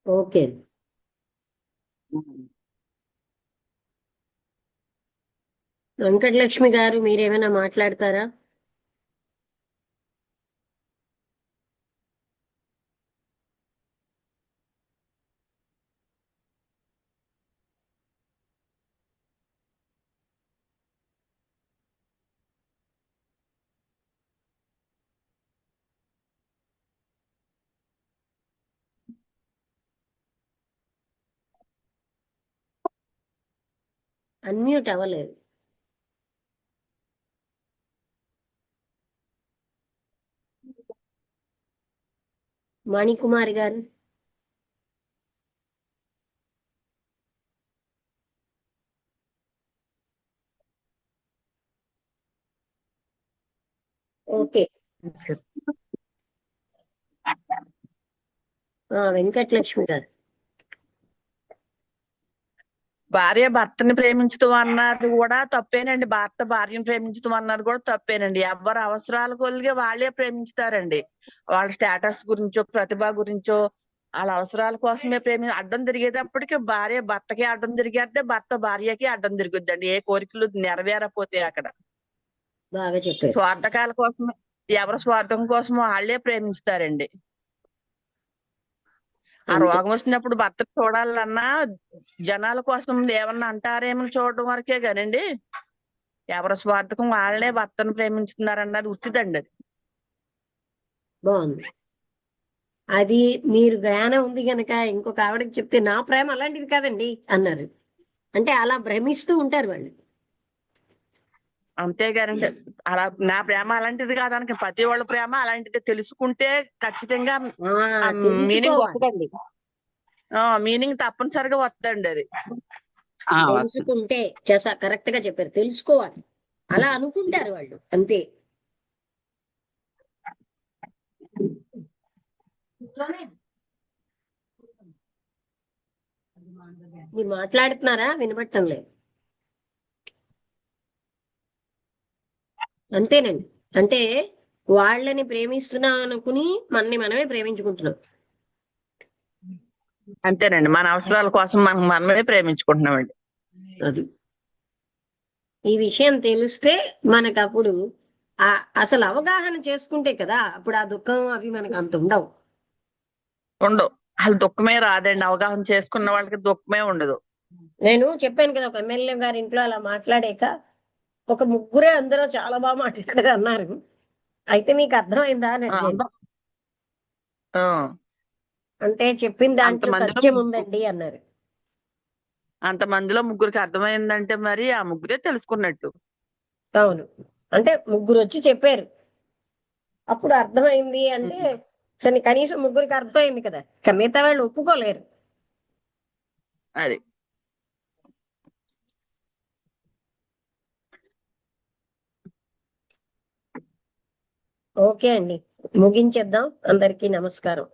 Okay. Venkatalakshmi గారు మీరేమైనా మాట్లాడతారా? అన్మ్యూట్ అవ్వలేదు. మణికుమారి గారు. ఓకే. వెంకటలక్ష్మి గారు. భార్య భర్తని ప్రేమించడం అన్నది కూడా తప్పేనండి. భర్త భార్యను ప్రేమించడం అన్నది కూడా తప్పేనండి. ఎవరి అవసరాలు కొలిగే వాళ్ళే ప్రేమించుతారండి. వాళ్ళ స్టేటస్ గురించో ప్రతిభ గురించో వాళ్ళ అవసరాల కోసమే అడ్డం తిరిగేటప్పటికి భార్య భర్తకి అడ్డం తిరిగేస్తే భర్త భార్యకి అడ్డం తిరుగుద్దండి. ఏ కోరికలు నెరవేరపోతే అక్కడ బాగా చెప్పారు. స్వార్థకాల కోసమే, ఎవరి స్వార్థం కోసం వాళ్ళే ప్రేమిస్తారండి. ఆ అంతే. రోగం వచ్చినప్పుడు భర్త చూడాలన్నా జనాల కోసం ఏమన్నా అంటారేమో చూడడం వరకే కానండి, ఎవరి స్వార్థకం వాళ్ళే భర్తను ప్రేమించుతున్నారన్నది ఉత్తిదండి. అది బాగుంది. అది మీరు జ్ఞానం ఉంది గనక ఇంకొక ఆవిడకి చెప్తే నా ప్రేమ అలాంటిది కాదండి అన్నారు. అంటే అలా భ్రమిస్తూ ఉంటారు వాళ్ళు. అంతేగానండి, అలా నా ప్రేమ అలాంటిది కాదానికి ప్రతి వాళ్ళ ప్రేమ అలాంటిది తెలుసుకుంటే ఖచ్చితంగా మీనింగ్ తెలుసుకోవాలి. వస్తుందండి. మీనింగ్ తప్పనిసరిగా వస్తుందండి అది. తెలుసుకుంటే కరెక్ట్ గా చెప్పారు. తెలుసుకోవాలి. అలా అనుకుంటారు వాళ్ళు అంతే. మీరు మాట్లాడుతున్నారా? వినపడటం లేదు. అంతేనండి. అంటే వాళ్ళని ప్రేమిస్తున్నాం అనుకుని మనని మనమే ప్రేమించుకుంటున్నాం. అంతేనండి, మన అవసరాల కోసం మనం మనమే ప్రేమించుకుంటున్నామండి. అది ఈ విషయం తెలిస్తే మనకు అప్పుడు అసలు అవగాహన చేసుకుంటే కదా అప్పుడు ఆ దుఃఖం అవి మనకు అంత ఉండవు. ఉండవు. అసలు దుఃఖమే రాదండి. అవగాహన చేసుకున్న వాళ్ళకి దుఃఖమే ఉండదు. నేను చెప్పాను కదా, ఒక ఎమ్మెల్యే గారి ఇంట్లో అలా మాట్లాడాక ఒక ముగ్గురే అందరూ చాలా బాగా మాట్లాడారు అన్నారు. అయితే మీకు అర్థమైందా అని అడిగాను. అంటే చెప్పిన దాంట్లో అంతమందిలో సత్యం ఉందండి అన్నారు. అంతమందిలో ముగ్గురికి అర్థమైందంటే మరి ఆ ముగ్గురే తెలుసుకున్నట్టు. అవును. అంటే ముగ్గురు వచ్చి చెప్పారు. అప్పుడు అర్థమైంది అంటే సరే, కనీసం ముగ్గురికి అర్థమైంది కదా. మిగతా వాళ్ళు ఒప్పుకోలేరు. అది ఓకే అండి, ముగించేద్దాం. అందరికీ నమస్కారం.